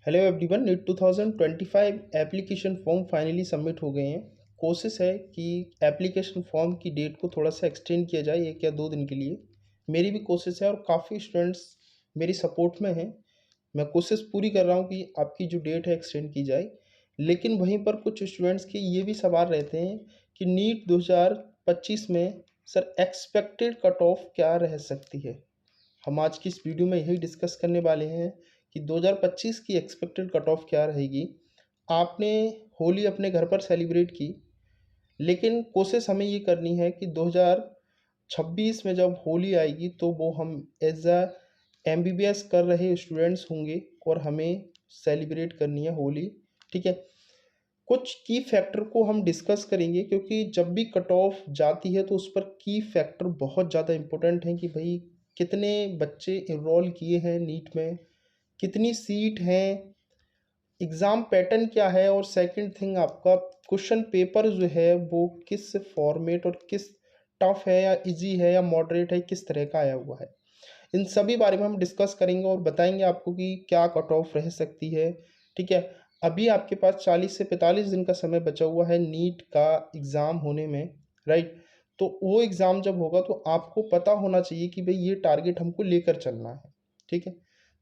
Hello everyone, NEET 2025 application form finally submit हो गए हैं। कोशिश है कि एप्लीकेशन फॉर्म की डेट को थोड़ा सा एक्सटेंड किया जाए 1 या 2 दिन के लिए। मेरी भी कोशिश है और काफ़ी स्टूडेंट्स मेरी सपोर्ट में हैं। मैं कोशिश पूरी कर रहा हूँ कि आपकी जो डेट है एक्सटेंड की जाए। लेकिन वहीं पर कुछ स्टूडेंट्स के ये भी सवाल रहते हैं कि नीट 2025 में सर एक्सपेक्टेड कट ऑफ क्या रह सकती है। हम आज की इस वीडियो में यही डिस्कस करने वाले हैं कि 2025 की एक्सपेक्टेड कट ऑफ क्या रहेगी। आपने होली अपने घर पर सेलिब्रेट की, लेकिन कोशिश हमें ये करनी है कि 2026 में जब होली आएगी तो वो हम एज अ एमबीबीएस कर रहे स्टूडेंट्स होंगे और हमें सेलिब्रेट करनी है होली। ठीक है, कुछ की फैक्टर को हम डिस्कस करेंगे क्योंकि जब भी कट ऑफ जाती है तो उस पर की फैक्टर बहुत ज़्यादा इम्पोर्टेंट हैं कि भाई कितने बच्चे इनरोल किए हैं नीट में, कितनी सीट हैं, एग्ज़ाम पैटर्न क्या है, और सेकंड थिंग आपका क्वेश्चन पेपर जो है वो किस फॉर्मेट और किस टफ है या इजी है या मॉडरेट है, किस तरह का आया हुआ है। इन सभी बारे में हम डिस्कस करेंगे और बताएंगे आपको कि क्या कट ऑफ रह सकती है। ठीक है, अभी आपके पास 40 से 45 दिन का समय बचा हुआ है नीट का एग्ज़ाम होने में, राइट। तो वो एग्ज़ाम जब होगा तो आपको पता होना चाहिए कि भाई ये टारगेट हमको लेकर चलना है। ठीक है,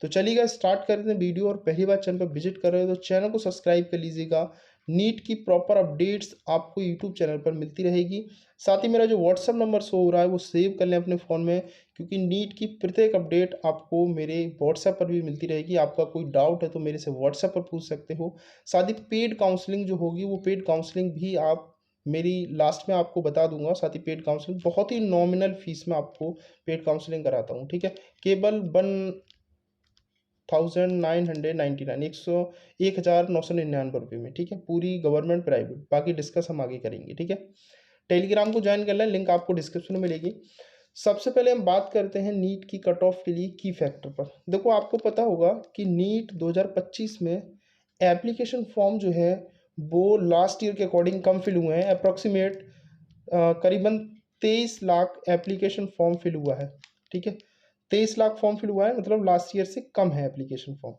तो चलिएगा स्टार्ट करते हैं वीडियो। और पहली बार चैनल पर विजिट कर रहे हो तो चैनल को सब्सक्राइब कर लीजिएगा। नीट की प्रॉपर अपडेट्स आपको यूट्यूब चैनल पर मिलती रहेगी। साथ ही मेरा जो व्हाट्सअप नंबर शो हो रहा है वो सेव कर लें अपने फ़ोन में, क्योंकि नीट की प्रत्येक अपडेट आपको मेरे व्हाट्सएप पर भी मिलती रहेगी। आपका कोई डाउट है तो मेरे से व्हाट्सएप पर पूछ सकते हो। साथ ही पेड काउंसलिंग जो होगी वो पेड काउंसलिंग भी आप मेरी लास्ट में आपको बता दूंगा। साथ ही पेड काउंसलिंग बहुत ही नॉमिनल फीस में आपको पेड काउंसलिंग कराता हूँ। ठीक है, केवल 1999 1,999 रुपये में। ठीक है, पूरी गवर्नमेंट प्राइवेट, बाकी डिस्कस हम आगे करेंगे। ठीक है, टेलीग्राम को ज्वाइन कर लें, लिंक आपको डिस्क्रिप्शन में मिलेगी। सबसे पहले हम बात करते हैं नीट की कट ऑफ के लिए की फैक्टर पर। देखो, आपको पता होगा कि नीट 2025 में एप्लीकेशन फॉर्म जो है वो लास्ट ईयर के अकॉर्डिंग कम फिल हुए हैं। अप्रॉक्सीमेट करीबन 23 लाख एप्लीकेशन फॉर्म फिल हुआ है। ठीक है, 23 लाख फॉर्म फिल हुआ है, मतलब लास्ट ईयर से कम है एप्लीकेशन फॉर्म।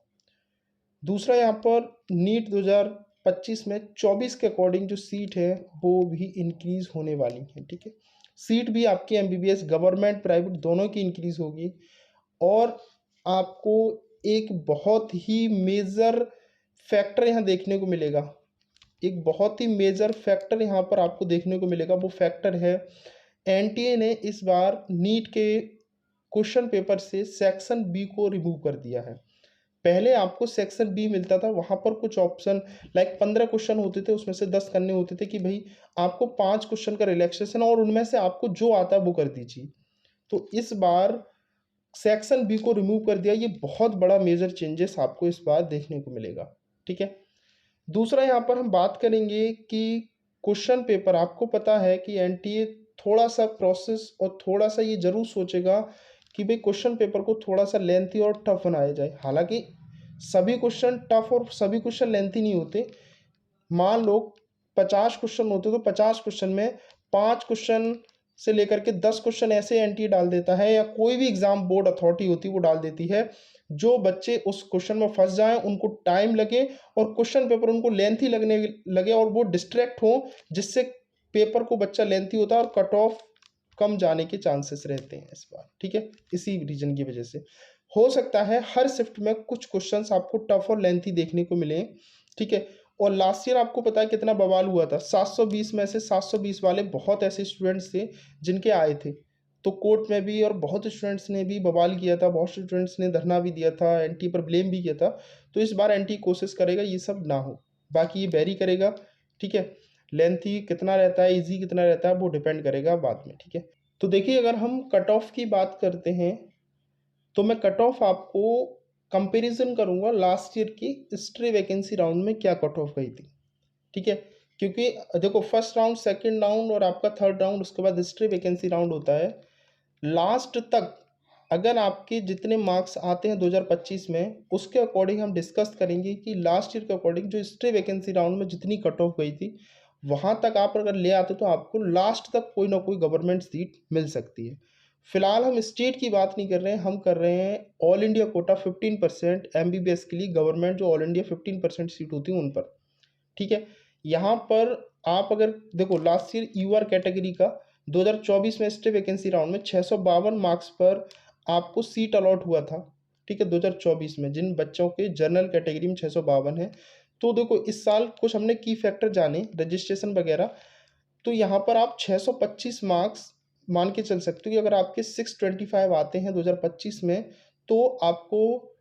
दूसरा, यहाँ पर नीट 2025 में 24 के अकॉर्डिंग जो सीट है वो भी इंक्रीज होने वाली है। ठीक है, सीट भी आपकी एमबीबीएस गवर्नमेंट प्राइवेट दोनों की इंक्रीज होगी। और आपको एक बहुत ही मेजर फैक्टर यहाँ देखने को मिलेगा। एक बहुत ही मेजर फैक्टर यहाँ पर आपको देखने को मिलेगा। वो फैक्टर है, एनटीए ने इस बार नीट के क्वेश्चन पेपर से सेक्शन बी को रिमूव कर दिया है। पहले आपको सेक्शन बी मिलता था, वहाँ पर कुछ ऑप्शन लाइक 15 क्वेश्चन होते थे, उसमें से 10 करने होते थे कि भाई आपको 5 क्वेश्चन का रिलैक्सेशन और उनमें से आपको जो आता है वो कर दीजिए। तो इस बार सेक्शन बी को रिमूव कर दिया। ये बहुत बड़ा मेजर चेंजेस आपको इस बार देखने को मिलेगा। ठीक है, दूसरा यहाँ पर हम बात करेंगे कि क्वेश्चन पेपर, आपको पता है कि एनटीए थोड़ा सा प्रोसेस और थोड़ा सा ये जरूर सोचेगा कि भाई क्वेश्चन पेपर को थोड़ा सा लेंथी और टफ बनाया जाए। हालांकि सभी क्वेश्चन टफ और सभी क्वेश्चन लेंथी नहीं होते। मान लो 50 क्वेश्चन होते तो 50 क्वेश्चन में 5 क्वेश्चन से लेकर के 10 क्वेश्चन ऐसे एनटीए डाल देता है, या कोई भी एग्जाम बोर्ड अथॉरिटी होती है वो डाल देती है। जो बच्चे उस क्वेश्चन में फंस जाएं, उनको टाइम लगे और क्वेश्चन पेपर उनको लेंथी लगने लगे और वो डिस्ट्रैक्ट हो, जिससे पेपर को बच्चा लेंथी होता है और कट ऑफ कम जाने के चांसेस रहते हैं इस बार। ठीक है, इसी रीजन की वजह से हो सकता है हर शिफ्ट में कुछ क्वेश्चंस आपको टफ और लेंथी देखने को मिले। ठीक है, और लास्ट ईयर आपको पता है कितना बवाल हुआ था। 720 में से 720 वाले बहुत ऐसे स्टूडेंट्स थे जिनके आए थे, तो कोर्ट में भी और बहुत स्टूडेंट्स ने भी बवाल किया था, बहुत स्टूडेंट्स ने धरना भी दिया था, एनटी पर ब्लेम भी किया था। तो इस बार एनटी कोशिश करेगा ये सब ना हो, बाकी ये वेरी करेगा। ठीक है, लेंथी कितना रहता है, इजी कितना रहता है, वो डिपेंड करेगा बाद में। ठीक है, तो देखिए, अगर हम कट ऑफ की बात करते हैं तो मैं कट ऑफ आपको कंपैरिजन करूंगा लास्ट ईयर की हिस्ट्री वैकेंसी राउंड में क्या कट ऑफ गई थी। ठीक है, क्योंकि देखो फर्स्ट राउंड, सेकंड राउंड और आपका थर्ड राउंड, उसके बाद हिस्ट्री वैकेंसी राउंड होता है। लास्ट तक अगर आपके जितने मार्क्स आते हैं 2025 में, उसके अकॉर्डिंग हम डिस्कस करेंगे कि लास्ट ईयर के अकॉर्डिंग जो हिस्ट्री वैकेंसी राउंड में जितनी कट ऑफ गई थी वहाँ तक आप अगर ले आते तो आपको लास्ट तक कोई ना कोई गवर्नमेंट सीट मिल सकती है। फिलहाल हम स्टेट की बात नहीं कर रहे हैं, हम कर रहे हैं ऑल इंडिया कोटा 15% MBBS के लिए, गवर्नमेंट जो ऑल इंडिया 15% सीट होती है उन पर, ठीक है। यहाँ पर आप अगर देखो लास्ट ईयर यूआर कैटेगरी का 2024 में स्टे वैकेंसी राउंड में 652 मार्क्स पर आपको सीट अलॉट हुआ था, ठीक है, 2024 में, जिन बच्चों के जनरल कैटेगरी में 652 है। तो देखो इस साल कुछ हमने की फैक्टर जाने रजिस्ट्रेशन वगैरह, तो यहाँ पर आप 625 मार्क्स मान के चल सकते हो कि अगर आपके 625 आते हैं 2025 में, तो आपको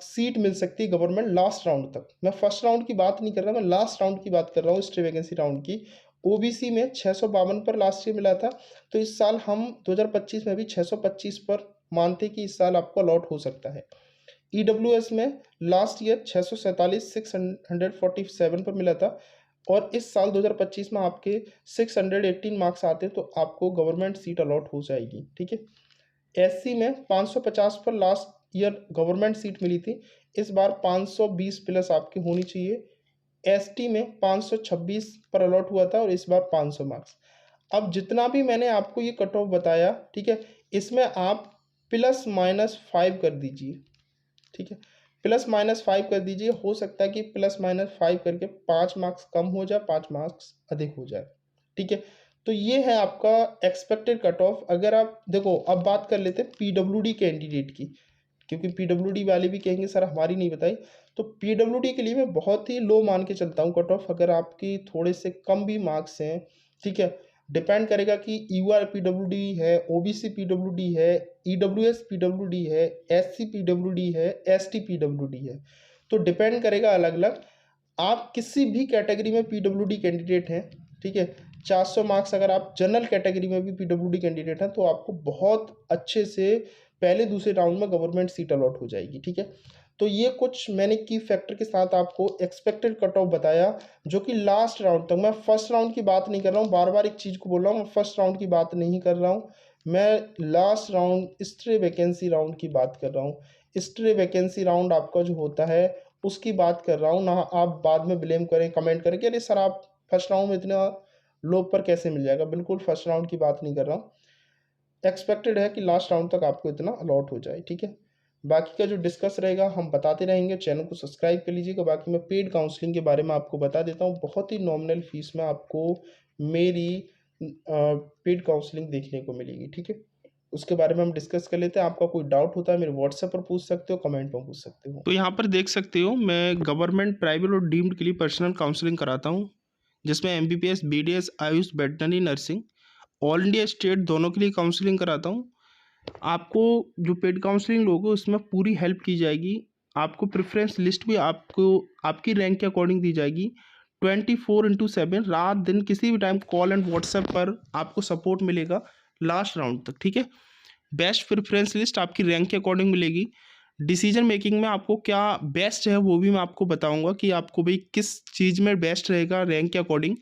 सीट मिल सकती है गवर्नमेंट लास्ट राउंड तक। मैं फर्स्ट राउंड की बात नहीं कर रहा, मैं लास्ट राउंड की बात कर रहा हूँ, स्टे वैकेंसी राउंड की। ओबीसी में 652 पर लास्ट ईयर मिला था, तो इस साल हम 2025 में भी 625 पर मानते कि इस साल आपको अलॉट हो सकता है। ईडब्ल्यूएस में लास्ट ईयर 647 पर मिला था, और इस साल 2025 में आपके 618 मार्क्स आते तो आपको गवर्नमेंट सीट अलॉट हो जाएगी, ठीक है। एससी में 550 पर लास्ट ईयर गवर्नमेंट सीट मिली थी, इस बार 520 प्लस आपकी होनी चाहिए। एसटी में 526 पर अलॉट हुआ था और इस बार 500 मार्क्स। अब जितना भी मैंने आपको ये कट ऑफ बताया, ठीक है, इसमें आप +- 5 कर दीजिए, ठीक है, +- 5 कर दीजिए। हो सकता है कि +- 5 करके 5 मार्क्स कम हो जाए, 5 मार्क्स अधिक हो जाए, ठीक है। तो ये है आपका एक्सपेक्टेड कट ऑफ। अगर आप देखो, अब बात कर लेते हैं पीडब्ल्यूडी कैंडिडेट की, क्योंकि पीडब्ल्यूडी वाले भी कहेंगे सर हमारी नहीं बताई। तो पीडब्ल्यूडी के लिए मैं बहुत ही लो मान के चलता हूँ कट ऑफ। अगर आपकी थोड़े से कम भी मार्क्स हैं, ठीक है, डिपेंड करेगा कि यूआर पीडब्ल्यूडी है, ओबीसी पीडब्ल्यूडी है, ईडब्ल्यूएस पीडब्ल्यूडी है, एससी पीडब्ल्यूडी है, एसटी पीडब्ल्यूडी है, तो डिपेंड करेगा अलग अलग। आप किसी भी कैटेगरी में पीडब्ल्यूडी कैंडिडेट हैं, ठीक है, 400 मार्क्स अगर आप जनरल कैटेगरी में भी पीडब्ल्यूडी कैंडिडेट हैं, तो आपको बहुत अच्छे से पहले दूसरे राउंड में गवर्नमेंट सीट अलॉट हो जाएगी, ठीक है। तो ये कुछ मैंने की फैक्टर के साथ आपको एक्सपेक्टेड कट ऑफ बताया, जो कि लास्ट राउंड तक। मैं फर्स्ट राउंड की बात नहीं कर रहा हूँ, बार बार एक चीज़ को बोल रहा हूँ, मैं फर्स्ट राउंड की बात नहीं कर रहा हूँ, मैं last round stray vacancy round की बात कर रहा हूँ। स्ट्रे वैकेंसी राउंड आपका जो होता है उसकी बात कर रहा हूँ ना। आप बाद में ब्लेम करें, कमेंट करें कि अरे सर आप फर्स्ट राउंड में इतना लो पर कैसे मिल जाएगा। बिल्कुल फर्स्ट राउंड की बात नहीं कर रहा हूँ, एक्सपेक्टेड है कि लास्ट राउंड तक आपको इतना अलॉट हो जाए, ठीक है। बाकी का जो डिस्कस रहेगा हम बताते रहेंगे, चैनल को सब्सक्राइब कर लीजिएगा। बाकी मैं पेड काउंसलिंग के बारे में आपको बता देता हूँ, बहुत ही नॉमिनल फीस में आपको मेरी पेड काउंसलिंग देखने को मिलेगी, ठीक है। उसके बारे में हम डिस्कस कर लेते हैं। आपका कोई डाउट होता है मेरे व्हाट्सएप पर पूछ सकते हो, कमेंट पर पूछ सकते हो। तो यहाँ पर देख सकते हो मैं गवर्नमेंट, प्राइवेट और डीम्ड के लिए पर्सनल काउंसलिंग कराता हूँ, जिसमें MBBS, BDS, Ayush, veterinary, nursing, all India, state दोनों के लिए काउंसलिंग कराता हूँ। आपको जो पेड काउंसलिंग लोगे उसमें पूरी हेल्प की जाएगी। आपको प्रेफरेंस लिस्ट भी आपको आपकी रैंक के अकॉर्डिंग दी जाएगी। 24/7 रात दिन किसी भी टाइम कॉल एंड व्हाट्सएप पर आपको सपोर्ट मिलेगा लास्ट राउंड तक, ठीक है। बेस्ट प्रेफरेंस लिस्ट आपकी रैंक के अकॉर्डिंग मिलेगी। डिसीजन मेकिंग में आपको क्या बेस्ट है वो भी मैं आपको बताऊंगा कि आपको भाई किस चीज़ में बेस्ट रहेगा रैंक के अकॉर्डिंग।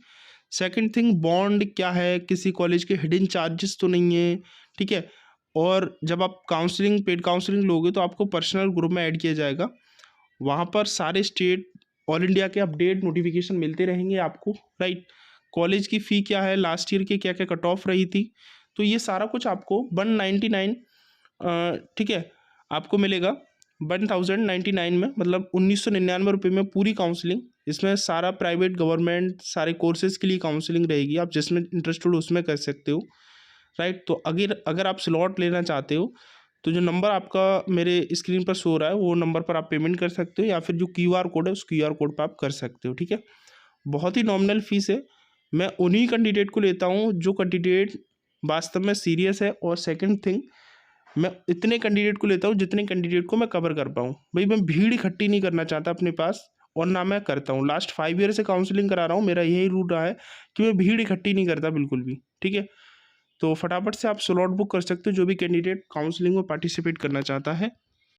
सेकंड थिंग, बॉन्ड क्या है, किसी कॉलेज के हिडन चार्जेस तो नहीं है, ठीक है। और जब आप काउंसलिंग, पेड काउंसलिंग लोगे तो आपको पर्सनल ग्रुप में ऐड किया जाएगा। वहाँ पर सारे स्टेट, ऑल इंडिया के अपडेट नोटिफिकेशन मिलते रहेंगे आपको, राइट। कॉलेज की फ़ी क्या है, लास्ट ईयर की क्या क्या कट ऑफ रही थी, तो ये सारा कुछ आपको 199, ठीक है, आपको मिलेगा 1099 में, मतलब 1999 रुपये में पूरी काउंसलिंग। इसमें सारा प्राइवेट, गवर्नमेंट, सारे कोर्सेज़ के लिए काउंसलिंग रहेगी। आप जिसमें इंटरेस्टेड हो उसमें कर सकते हो, राइट। तो अगर अगर आप स्लॉट लेना चाहते हो तो जो नंबर आपका मेरे स्क्रीन पर शो रहा है वो नंबर पर आप पेमेंट कर सकते हो, या फिर जो QR कोड है उस QR कोड पर आप कर सकते हो, ठीक है। बहुत ही नॉमिनल फीस है। मैं उन्हीं कैंडिडेट को लेता हूँ जो कैंडिडेट वास्तव में सीरियस है। और सेकंड थिंग, मैं इतने कैंडिडेट को लेता हूँ जितने कैंडिडेट को मैं कवर कर पाऊँ। भाई मैं भीड़ इकट्ठी नहीं करना चाहता अपने पास, और ना मैं करता हूँ। लास्ट 5 ईयर से काउंसलिंग करा रहा हूँ, मेरा यही रूट रहा है कि मैं भीड़ इकट्ठी नहीं करता बिल्कुल भी, ठीक है। तो फटाफट से आप स्लॉट बुक कर सकते हो जो भी कैंडिडेट काउंसलिंग में पार्टिसिपेट करना चाहता है।